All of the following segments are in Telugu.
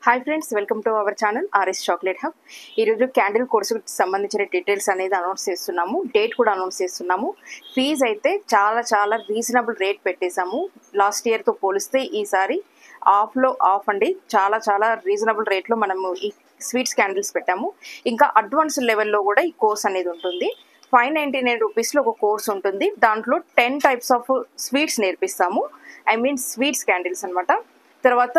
Hi friends, welcome to our channel RS chocolate hub. ఈరోజు క్యాండిల్ కోర్సుకు సంబంధించిన డీటెయిల్స్ అనేది అనౌన్స్ చేస్తున్నాము, డేట్ కూడా అనౌన్స్ చేస్తున్నాము. ఫీజ్ అయితే చాలా రీజనబుల్ రేట్ పెట్టేశాము. లాస్ట్ ఇయర్తో పోలిస్తే ఈసారి ఆఫ్ అండి. చాలా రీజనబుల్ రేట్లో మనము ఈ స్వీట్స్ క్యాండిల్స్ పెట్టాము. ఇంకా అడ్వాన్స్ లెవెల్లో కూడా ఈ కోర్స్ అనేది ఉంటుంది. 599 రూపీస్లో ఒక కోర్స్ ఉంటుంది. దాంట్లో 10 టైప్స్ ఆఫ్ స్వీట్స్ నేర్పిస్తాము. స్వీట్స్ క్యాండిల్స్ అనమాట. తర్వాత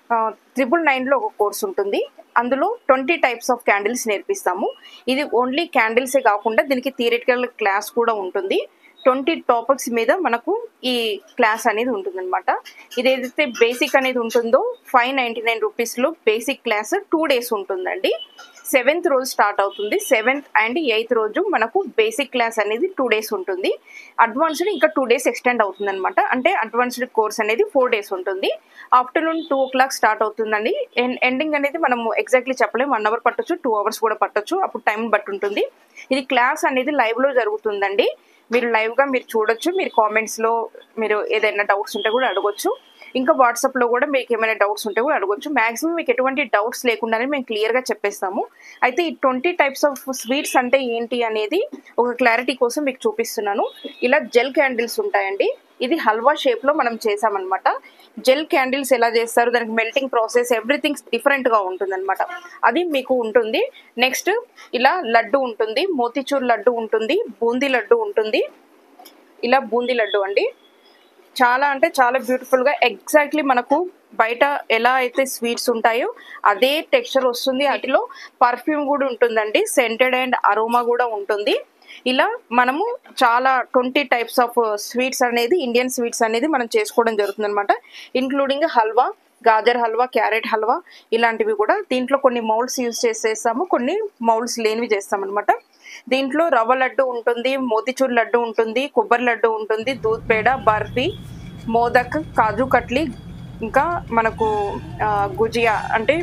999లో ఒక కోర్స్ ఉంటుంది. అందులో 20 టైప్స్ ఆఫ్ క్యాండిల్స్ నేర్పిస్తాము. ఇది ఓన్లీ క్యాండిల్సే కాకుండా దీనికి థియరిటికల్ క్లాస్ కూడా ఉంటుంది. 20 టాపిక్స్ మీద మనకు ఈ క్లాస్ అనేది ఉంటుందన్నమాట. ఇది ఏదైతే బేసిక్ అనేది ఉంటుందో 599 రూపీస్లో బేసిక్ క్లాస్ 2 days ఉంటుందండి. 7th రోజు స్టార్ట్ అవుతుంది. 7th and 8th రోజు మనకు బేసిక్ క్లాస్ అనేది 2 days ఉంటుంది. అడ్వాన్స్డ్ ఇంకా 2 days ఎక్స్టెండ్ అవుతుంది అనమాట. అంటే అడ్వాన్స్డ్ కోర్స్ అనేది 4 days ఉంటుంది. ఆఫ్టర్నూన్ 2 o'clock స్టార్ట్ అవుతుందండి. ఎండింగ్ అనేది మనం ఎగ్జాక్ట్లీ చెప్పలేము. 1 hour పట్టొచ్చు, 2 hours కూడా పట్టొచ్చు. అప్పుడు టైం బట్టి ఉంటుంది. ఇది క్లాస్ అనేది లైవ్లో జరుగుతుందండి. మీరు లైవ్గా మీరు చూడొచ్చు. మీరు కామెంట్స్లో మీరు ఏదైనా డౌట్స్ ఉంటే కూడా అడగొచ్చు. ఇంకా వాట్సాప్లో కూడా మీకు ఏమైనా డౌట్స్ ఉంటే కూడా అడగొచ్చు. మ్యాక్సిమం మీకు ఎటువంటి డౌట్స్ లేకుండానే మేము క్లియర్గా చెప్పేస్తాము. అయితే ఈ 20 టైప్స్ ఆఫ్ స్వీట్స్ అంటే ఏంటి అనేది ఒక క్లారిటీ కోసం మీకు చూపిస్తున్నాను. ఇలా జెల్ క్యాండిల్స్ ఉంటాయండి. ఇది హల్వా షేప్లో మనం చేసామన్నమాట. జెల్ క్యాండిల్స్ ఎలా చేస్తారు, దానికి మెల్టింగ్ ప్రాసెస్ ఎవ్రీథింగ్ డిఫరెంట్గా ఉంటుందన్నమాట. అది మీకు ఉంటుంది. నెక్స్ట్ ఇలా లడ్డు ఉంటుంది, మోతిచూర్ లడ్డు ఉంటుంది, బూందీ లడ్డు ఉంటుంది. ఇలా బూందీ లడ్డు అండి. చాలా బ్యూటిఫుల్గా ఎగ్జాక్ట్లీ మనకు బయట ఎలా అయితే స్వీట్స్ ఉంటాయో అదే టెక్స్చర్ వస్తుంది. వాటిలో పర్ఫ్యూమ్ కూడా ఉంటుందండి, సెంటెడ్ అండ్ అరోమా కూడా ఉంటుంది. ఇలా మనము 20 టైప్స్ ఆఫ్ స్వీట్స్ అనేది, ఇండియన్ స్వీట్స్ అనేది మనం చేసుకోవడం జరుగుతుంది అనమాట. ఇంక్లూడింగ్ హల్వా, గాజర్ హల్వా, క్యారెట్ హల్వా ఇలాంటివి కూడా. దీంట్లో కొన్ని మౌల్డ్స్ యూజ్ చేసేస్తాము, కొన్ని మౌల్డ్స్ లేనివి చేస్తామన్నమాట. దీంట్లో రవ్వ లడ్డు ఉంటుంది, మోతిచూర్ లడ్డు ఉంటుంది, కొబ్బరి లడ్డు ఉంటుంది, దూద్ పేడ, బర్ఫీ, మోదక్, కాజు కట్లీ, ఇంకా మనకు గుజియా అంటే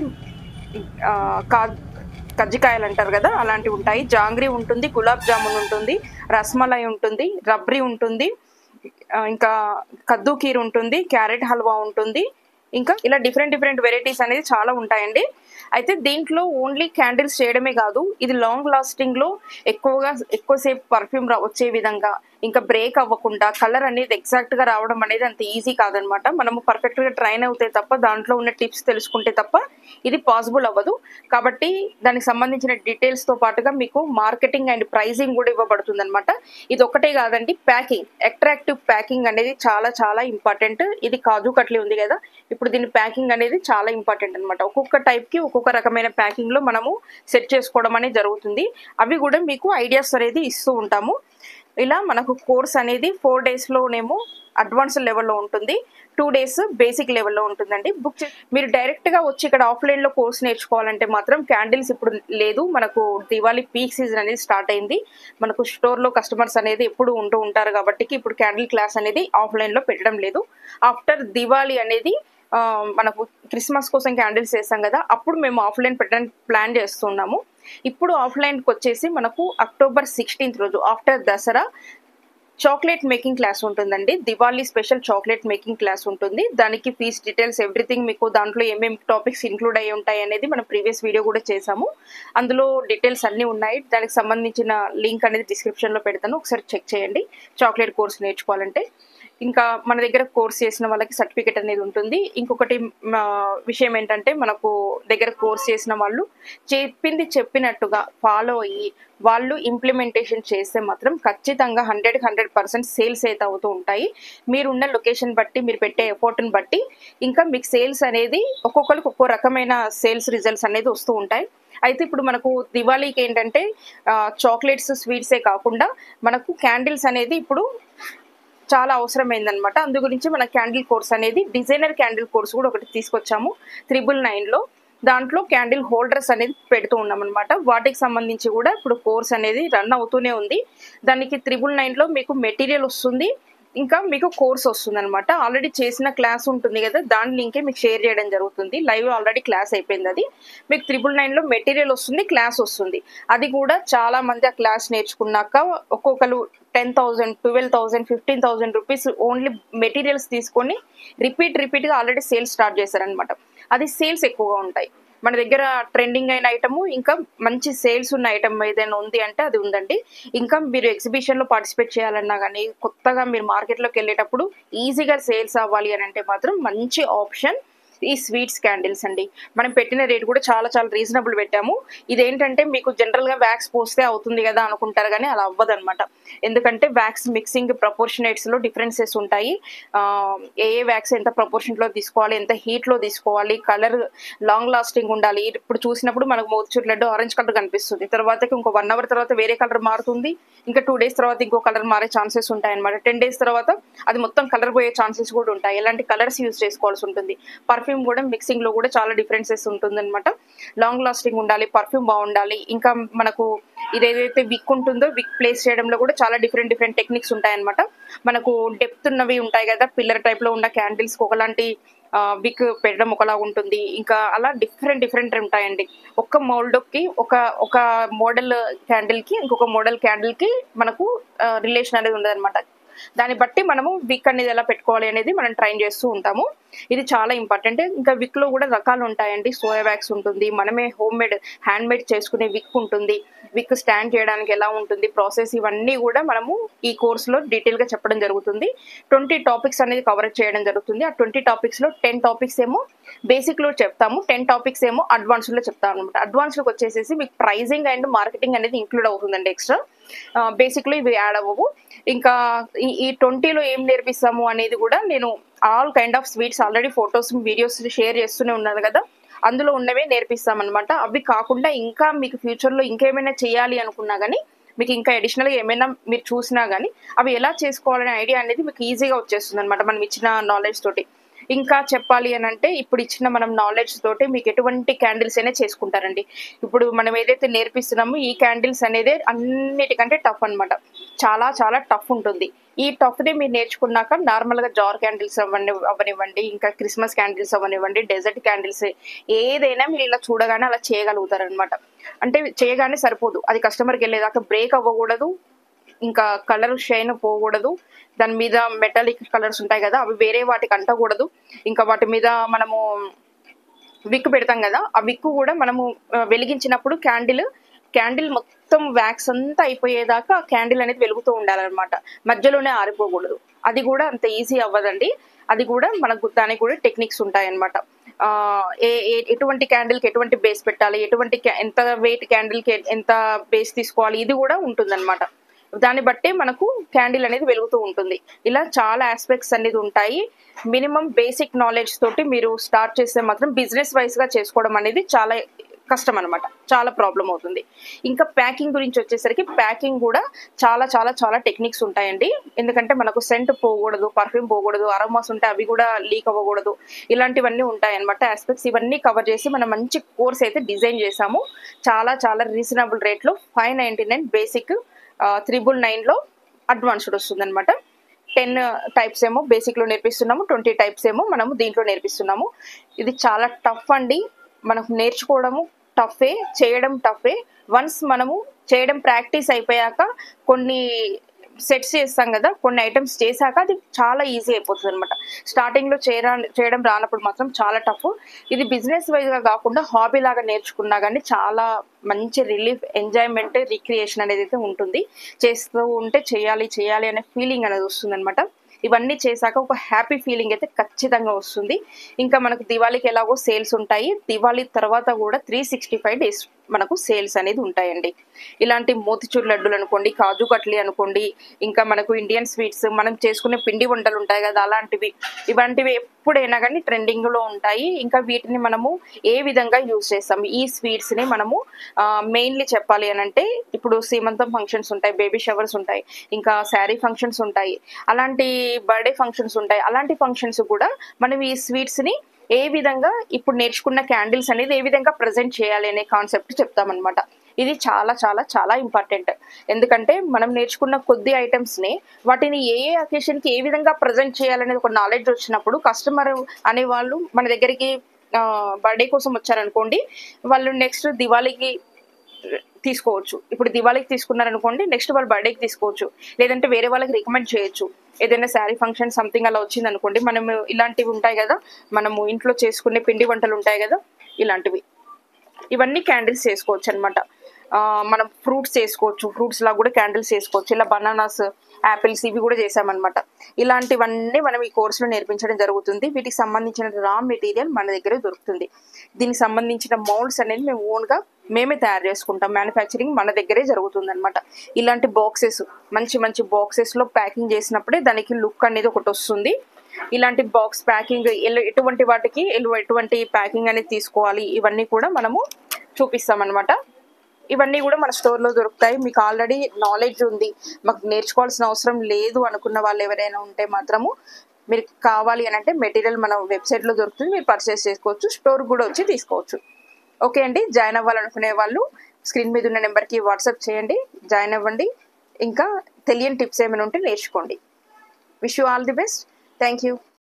కజ్జికాయలు అంటారు కదా, అలాంటివి ఉంటాయి. జాంగ్రీ ఉంటుంది, గులాబ్ జామున్ ఉంటుంది, రస్మలై ఉంటుంది, రబ్రీ ఉంటుంది, ఇంకా కద్దు కీర్ ఉంటుంది, క్యారెట్ హల్వా ఉంటుంది. ఇంకా ఇలా డిఫరెంట్ వెరైటీస్ అనేది చాలా ఉంటాయండి. అయితే దీంట్లో ఓన్లీ క్యాండిల్స్ చేయడమే కాదు, ఇది లాంగ్ లాస్టింగ్లో ఎక్కువసేపు పర్ఫ్యూమ్ వచ్చే విధంగా, ఇంకా బ్రేక్ అవ్వకుండా కలర్ అనేది ఎగ్జాక్ట్గా రావడం అనేది అంత ఈజీ కాదనమాట. మనము పర్ఫెక్ట్గా ట్రైన్ అవుతే తప్ప, దాంట్లో ఉన్న టిప్స్ తెలుసుకుంటే తప్ప ఇది పాసిబుల్ అవ్వదు. కాబట్టి దానికి సంబంధించిన డీటెయిల్స్తో పాటుగా మీకు మార్కెటింగ్ అండ్ ప్రైజింగ్ కూడా ఇవ్వబడుతుంది అనమాట. ఇది ఒకటే కాదండి, ప్యాకింగ్, అట్రాక్టివ్ ప్యాకింగ్ అనేది చాలా ఇంపార్టెంట్. ఇది కాజు కట్లీ ఉంది కదా, ఇప్పుడు దీని ప్యాకింగ్ అనేది చాలా ఇంపార్టెంట్ అనమాట. ఒక్కొక్క టైప్కి ఒక్కొక్క రకమైన ప్యాకింగ్లో మనము సెట్ చేసుకోవడం అనేది జరుగుతుంది. అవి కూడా మీకు ఐడియాస్ అనేది ఇస్తూ ఉంటాము. ఇలా మనకు కోర్స్ అనేది 4 daysలోనేమో అడ్వాన్స్ లెవెల్లో ఉంటుంది, 2 days బేసిక్ లెవెల్లో ఉంటుందండి. మీరు డైరెక్ట్గా వచ్చి ఇక్కడ ఆఫ్లైన్లో కోర్స్ నేర్చుకోవాలంటే మాత్రం క్యాండిల్స్ ఇప్పుడు లేదు. మనకు దివాళీ పీక్ సీజన్ అనేది స్టార్ట్ అయింది. మనకు స్టోర్లో కస్టమర్స్ అనేది ఎప్పుడు ఉంటూ ఉంటారు కాబట్టి ఇప్పుడు క్యాండిల్ క్లాస్ అనేది ఆఫ్లైన్లో పెట్టడం లేదు. ఆఫ్టర్ దివాళీ అనేది మనకు క్రిస్మస్ కోసం క్యాండిల్స్ చేస్తాం కదా, అప్పుడు మేము ఆఫ్లైన్ పెట్టడానికి ప్లాన్ చేస్తున్నాము. ఇప్పుడు ఆఫ్లైన్కి వచ్చేసి మనకు October 16th రోజు after Dasara chocolate making class ఉంటుందండి. Diwali special chocolate making class ఉంటుంది. దానికి ఫీజ్ డీటెయిల్స్ ఎవ్రీథింగ్ మీకు దాంట్లో ఏమేమి టాపిక్స్ ఇంక్లూడ్ అయ్యి ఉంటాయి అనేది మనం ప్రీవియస్ వీడియో కూడా చేసాము. అందులో డీటెయిల్స్ అన్నీ ఉన్నాయి. దానికి సంబంధించిన లింక్ అనేది డిస్క్రిప్షన్లో పెడతాను, ఒకసారి చెక్ చేయండి చాక్లెట్ కోర్స్ నేర్చుకోవాలంటే. ఇంకా మన దగ్గర కోర్స్ చేసిన వాళ్ళకి సర్టిఫికేట్ అనేది ఉంటుంది. ఇంకొకటి విషయం ఏంటంటే, మనకు దగ్గర కోర్స్ చేసిన వాళ్ళు చెప్పినట్టుగా ఫాలో అయ్యి వాళ్ళు ఇంప్లిమెంటేషన్ చేస్తే మాత్రం ఖచ్చితంగా 100% సేల్స్ అయితే అవుతూ ఉంటాయి. మీరున్న లొకేషన్ బట్టి, మీరు పెట్టే ఎఫర్ట్ని బట్టి ఇంకా మీకు సేల్స్ అనేది ఒక్కొక్కరికి ఒక్కో రకమైన సేల్స్ రిజల్ట్స్ అనేది వస్తూ ఉంటాయి. అయితే ఇప్పుడు మనకు దివాళీకి ఏంటంటే చాక్లెట్స్, స్వీట్సే కాకుండా మనకు క్యాండిల్స్ అనేది ఇప్పుడు చాలా అవసరమైందనమాట. అందు గురించి మన క్యాండిల్ కోర్స్ అనేది డిజైనర్ క్యాండిల్ కోర్స్ కూడా ఒకటి తీసుకొచ్చాము 999లో. దాంట్లో క్యాండిల్ హోల్డర్స్ అనేది పెడుతూ ఉన్నాం అనమాట. వాటికి సంబంధించి కూడా ఇప్పుడు కోర్స్ అనేది రన్ అవుతూనే ఉంది. దానికి 999లో మీకు మెటీరియల్ వస్తుంది, ఇంకా మీకు కోర్స్ వస్తుంది అనమాట. ఆల్రెడీ చేసిన క్లాస్ ఉంటుంది కదా, దాని లింకే మీకు షేర్ చేయడం జరుగుతుంది. లైవ్ ఆల్రెడీ క్లాస్ అయిపోయింది. అది మీకు 999లో మెటీరియల్ వస్తుంది, క్లాస్ వస్తుంది. అది కూడా చాలా మంది ఆ క్లాస్ నేర్చుకున్నాక ఒక్కొక్కరు 10,000, 12,000, 15,000 రూపీస్ ఓన్లీ మెటీరియల్స్ తీసుకొని రిపీట్గా ఆల్రెడీ సేల్ స్టార్ట్ చేశారనమాట. అది సేల్స్ ఎక్కువగా ఉంటాయి. మన దగ్గర ట్రెండింగ్ అయిన ఐటమ్ ఇంకా మంచి సేల్స్ ఉన్న ఐటమ్ ఏదైనా ఉంది అంటే అది ఉందండి. ఇంకా మీరు ఎగ్జిబిషన్లో పార్టిసిపేట్ చేయాలన్నా కానీ, కొత్తగా మీరు మార్కెట్లోకి వెళ్ళేటప్పుడు ఈజీగా సేల్స్ అవ్వాలి అని అంటే మాత్రం మంచి ఆప్షన్ ఈ స్వీట్స్ క్యాండిల్స్ అండి. మనం పెట్టిన రేట్ కూడా చాలా చాలా రీజనబుల్ పెట్టాము. ఇదేంటంటే మీకు జనరల్గా వ్యాక్స్ పోస్తే అవుతుంది కదా అనుకుంటారు, కానీ అలా అవ్వదన్నమాట. ఎందుకంటే వ్యాక్స్ మిక్సింగ్ ప్రపోర్షనేట్స్లో డిఫరెన్సెస్ ఉంటాయి. ఏ వ్యాక్స్ ఎంత ప్రపోర్షన్లో తీసుకోవాలి, ఎంత హీట్లో తీసుకోవాలి, కలర్ లాంగ్ లాస్టింగ్ ఉండాలి. ఇప్పుడు చూసినప్పుడు మనకు మోతిచూర్ లడ్డు ఆరెంజ్ కలర్ కనిపిస్తుంది, తర్వాతకి ఇంకో 1 అవర్ తర్వాత వేరే కలర్ మారుతుంది, ఇంకా 2 డేస్ తర్వాత ఇంకో కలర్ మారే ఛాన్సెస్ ఉంటాయి అనమాట. 10 డేస్ తర్వాత అది మొత్తం కలర్ పోయే ఛాన్సెస్ కూడా ఉంటాయి. ఎలాంటి కలర్స్ యూజ్ చేసుకోవాల్సి ఉంటుంది. పర్ఫ్యూమ్ కూడా మిక్సింగ్ లో కూడా చాలా డిఫరెన్సెస్ ఉంటుంది అనమాట. లాంగ్ లాస్టింగ్ ఉండాలి, పర్ఫ్యూమ్ బాగుండాలి. ఇంకా మనకు ఇదేదైతే విక్ ఉంటుందో విక్ ప్లేస్ చేయడంలో కూడా చాలా డిఫరెంట్ టెక్నిక్స్ ఉంటాయి అనమాట. మనకు డెప్త్ ఉన్నవి ఉంటాయి కదా, పిల్లర్ టైప్ లో ఉన్న క్యాండిల్స్ ఒకలాంటి విక్ పెట్టడం ఒకలా ఉంటుంది. ఇంకా అలా డిఫరెంట్ ఉంటాయండి. ఒక్క మోల్డ్కి ఒక మోడల్ క్యాండిల్ కి ఇంకొక మోడల్ క్యాండిల్ కి మనకు రిలేషన్ అనేది ఉండదు అనమాట. దాన్ని బట్టి మనము విక్ అనేది ఎలా పెట్టుకోవాలి అనేది మనం ట్రైన్ చేస్తూ ఉంటాము. ఇది చాలా ఇంపార్టెంట్. ఇంకా విక్ లో కూడా రకాలు ఉంటాయండి. సోయా వ్యాక్స్ ఉంటుంది, మనమే హ్యాండ్ మేడ్ చేసుకునే విక్ ఉంటుంది, విక్ స్టాండ్ చేయడానికి ఎలా ఉంటుంది ప్రాసెస్, ఇవన్నీ కూడా మనము ఈ కోర్సులో డీటెయిల్ గా చెప్పడం జరుగుతుంది. 20 టాపిక్స్ అనేది కవర్ చేయడం జరుగుతుంది. ఆ 20 టాపిక్స్ లో 10 టాపిక్స్ ఏమో బేసిక్ లో చెప్తాము, 10 టాపిక్స్ ఏమో అడ్వాన్స్ లో చెప్తాము అనమాట. అడ్వాన్స్ లోకి వచ్చేసేసి మీకు ప్రైజింగ్ అండ్ మార్కెటింగ్ అనేది ఇంక్లూడ్ అవుతుందండి. ఎక్స్ట్రా బేసిక్ లో ఇవి యాడ్ అవ్వవు. ఇంకా ఈ 20లో ఏం నేర్పిస్తాము అనేది కూడా నేను all kind of sweets already photos videos share చేస్తూనే ఉన్నాను కదా, అందులో ఉన్నవే నేర్పిస్తామన్నమాట. అవి కాకుండా ఇంకా మీకు ఫ్యూచర్ లో ఇంకేమైనా చేయాలి అనుకున్నా కానీ, మీకు ఇంకా అడిషనల్ గా ఏమైనా మీరు చూసినా కానీ అవి ఎలా చేసుకోవాలనే ఐడియా అనేది మీకు ఈజీగా వచ్చేస్తుంది అనమాట మనం ఇచ్చిన నాలెడ్జ్ తోటి. ఇంకా చెప్పాలి అని అంటే ఇప్పుడు ఇచ్చిన మనం నాలెడ్జ్ తోటి మీకు ఎటువంటి క్యాండిల్స్ అయినా చేసుకుంటారండి. ఇప్పుడు మనం ఏదైతే నేర్పిస్తున్నామో ఈ క్యాండిల్స్ అనేది అన్నిటికంటే టఫ్ అనమాట. చాలా చాలా టఫ్ ఉంటుంది. ఈ టఫ్ని మీరు నేర్చుకున్నాక నార్మల్గా జార్ క్యాండిల్స్ అవ్వనివ్వండి, ఇంకా క్రిస్మస్ క్యాండిల్స్ అవ్వనివ్వండి, డెజర్ట్ క్యాండిల్స్ ఏదైనా మీరు ఇలా చూడగానే అలా చేయగలుగుతారు అనమాట. అంటే చేయగానే సరిపోదు, అది కస్టమర్కి వెళ్ళేదాకా బ్రేక్ అవ్వకూడదు, ఇంకా కలర్ షైన్ పోకూడదు, దాని మీద మెటాలిక్ కలర్స్ ఉంటాయి కదా అవి వేరే వాటికి అంటకూడదు. ఇంకా వాటి మీద మనము విక్ పెడతాం కదా, ఆ విక్ కూడా మనము వెలిగించినప్పుడు క్యాండిల్ మొత్తం వ్యాక్స్ అంతా అయిపోయేదాకా క్యాండిల్ అనేది వెలుగుతూ ఉండాలన్నమాట, మధ్యలోనే ఆరిపోకూడదు. అది కూడా అంత ఈజీ అవ్వదండి. అది కూడా మనకు దానికి కూడా టెక్నిక్స్ ఉంటాయన్నమాట. ఎటువంటి క్యాండిల్కి ఎటువంటి బేస్ పెట్టాలి, ఎంత వెయిట్ క్యాండిల్కి ఎంత బేస్ తీసుకోవాలి, ఇది కూడా ఉంటుందన్నమాట. దాన్ని బట్టే మనకు క్యాండిల్ అనేది వెలుగుతూ ఉంటుంది. ఇలా చాలా ఆస్పెక్ట్స్ అనేది ఉంటాయి. మినిమం బేసిక్ నాలెడ్జ్ తోటి మీరు స్టార్ట్ చేస్తే మాత్రం బిజినెస్ వైజ్ గా చేసుకోవడం అనేది చాలా కష్టం అనమాట, చాలా ప్రాబ్లం అవుతుంది. ఇంకా ప్యాకింగ్ గురించి వచ్చేసరికి ప్యాకింగ్ కూడా చాలా చాలా చాలా టెక్నిక్స్ ఉంటాయండి. ఎందుకంటే మనకు సెంట్ పోకూడదు, పర్ఫ్యూమ్ పోకూడదు, అరోమాస్ ఉంటే అవి కూడా లీక్ అవ్వకూడదు, ఇలాంటివన్నీ ఉంటాయి అనమాట ఆస్పెక్ట్స్. ఇవన్నీ కవర్ చేసి మనం మంచి కోర్స్ అయితే డిజైన్ చేసాము. చాలా చాలా రీజనబుల్ రేట్లో 599 బేసిక్, 399లో అడ్వాన్స్డ్ వస్తుంది అనమాట. 10 టైప్స్ ఏమో బేసిక్ లో నేర్పిస్తున్నాము, 20 టైప్స్ ఏమో మనము దీంట్లో నేర్పిస్తున్నాము. ఇది చాలా టఫ్ అండి. మనకు నేర్చుకోవడము టఫే, చేయడం టఫే. వన్స్ మనము చేయడం ప్రాక్టీస్ అయిపోయాక కొన్ని సెట్స్ చేస్తాం కదా, కొన్ని ఐటమ్స్ చేశాక అది చాలా ఈజీ అయిపోతుంది అనమాట. స్టార్టింగ్ లో చేయడం రానప్పుడు మాత్రం చాలా టఫ్. ఇది బిజినెస్ వైజ్ గా కాకుండా హాబీ లాగా నేర్చుకున్నా కానీ చాలా మంచి రిలీఫ్, ఎంజాయ్మెంట్, రిక్రియేషన్ అనేది అయితే ఉంటుంది. చేస్తూ ఉంటే చేయాలి అనే ఫీలింగ్ అనేది వస్తుంది అనమాట. ఇవన్నీ చేశాక ఒక హ్యాపీ ఫీలింగ్ అయితే ఖచ్చితంగా వస్తుంది. ఇంకా మనకు దివాళీకి ఎలాగో సేల్స్ ఉంటాయి, దివాళీ తర్వాత కూడా 365 డేస్ మనకు సేల్స్ అనేది ఉంటాయండి. ఇలాంటి మోతిచూర్ లడ్డూలు అనుకోండి, కాజు కట్లీ అనుకోండి, ఇంకా మనకు ఇండియన్ స్వీట్స్, మనం చేసుకునే పిండి వంటలు ఉంటాయి కదా అలాంటివి, ఇలాంటివి ఎప్పుడైనా కానీ ట్రెండింగ్ లో ఉంటాయి. ఇంకా వీటిని మనము ఏ విధంగా యూజ్ చేస్తాం, ఈ స్వీట్స్ ని మనము మెయిన్లీ చెప్పాలి అని అంటే ఇప్పుడు సీమంతం ఫంక్షన్స్ ఉంటాయి, బేబీ షవర్స్ ఉంటాయి, ఇంకా శారీ ఫంక్షన్స్ ఉంటాయి, అలాంటి బర్త్డే ఫంక్షన్స్ ఉంటాయి. అలాంటి ఫంక్షన్స్ కూడా మనం ఈ స్వీట్స్ ని ఏ విధంగా ఇప్పుడు నేర్చుకున్న క్యాండిల్స్ అనేది ఏ విధంగా ప్రజెంట్ చేయాలి అనే కాన్సెప్ట్ చెప్తామన్నమాట. ఇది చాలా చాలా చాలా ఇంపార్టెంట్. ఎందుకంటే మనం నేర్చుకున్న కొద్ది ఐటమ్స్ ని వాటిని ఏ అకేషన్ కి ఏ విధంగా ప్రజెంట్ చేయాలనేది ఒక నాలెడ్జ్ వచ్చినప్పుడు కస్టమర్ అనేవాళ్ళు మన దగ్గరికి బర్త్డే కోసం వచ్చారనుకోండి, వాళ్ళు నెక్స్ట్ దివాళీకి తీసుకోవచ్చు. ఇప్పుడు దివాళీకి తీసుకున్నారనుకోండి, నెక్స్ట్ వాళ్ళ బర్త్డేకి తీసుకోవచ్చు, లేదంటే వేరే వాళ్ళకి రికమెండ్ చేయొచ్చు. ఏదైనా శారీ ఫంక్షన్ సంథింగ్ అలా వచ్చింది అనుకోండి, మనము ఇలాంటివి ఉంటాయి కదా, మనము ఇంట్లో చేసుకునే పిండి వంటలు ఉంటాయి కదా, ఇలాంటివి ఇవన్నీ క్యాండిల్స్ చేసుకోవచ్చు అనమాట. మనం ఫ్రూట్స్ చేసుకోవచ్చు, ఫ్రూట్స్ లా కూడా క్యాండిల్స్ చేసుకోవచ్చు. ఇలా బనానాస్, యాపిల్స్ ఇవి కూడా చేసామన్నమాట. ఇలాంటివన్నీ మనం ఈ కోర్సులో నేర్పించడం జరుగుతుంది. వీటికి సంబంధించిన రా మెటీరియల్ మన దగ్గరే దొరుకుతుంది. దీనికి సంబంధించిన మౌల్డ్స్ అనేది మేము ఓన్గా మేమే తయారు చేసుకుంటాం. మ్యానుఫ్యాక్చరింగ్ మన దగ్గరే జరుగుతుంది అనమాట. ఇలాంటి బాక్సెస్, మంచి మంచి బాక్సెస్లో ప్యాకింగ్ చేసినప్పుడే దానికి లుక్ అనేది ఒకటి వస్తుంది. ఇలాంటి బాక్స్ ప్యాకింగ్ ఎటువంటి వాటికి ఎటువంటి ప్యాకింగ్ అనేది తీసుకోవాలి, ఇవన్నీ కూడా మనము చూపిస్తాం అనమాట. ఇవన్నీ కూడా మన స్టోర్లో దొరుకుతాయి. మీకు ఆల్రెడీ నాలెడ్జ్ ఉంది, మాకు నేర్చుకోవాల్సిన అవసరం లేదు అనుకున్న వాళ్ళు ఎవరైనా ఉంటే మాత్రము మీరు కావాలి అని అంటే మెటీరియల్ మన వెబ్సైట్లో దొరుకుతుంది, మీరు పర్చేస్ చేసుకోవచ్చు, స్టోర్ కూడా వచ్చి తీసుకోవచ్చు. ఓకే అండి, జాయిన్ అవ్వాలనుకునే వాళ్ళు స్క్రీన్ మీద ఉన్న నెంబర్కి వాట్సాప్ చేయండి, జాయిన్ అవ్వండి. ఇంకా తెలియని టిప్స్ ఏమైనా ఉంటే నేర్చుకోండి. Wish you all the best. Thank you.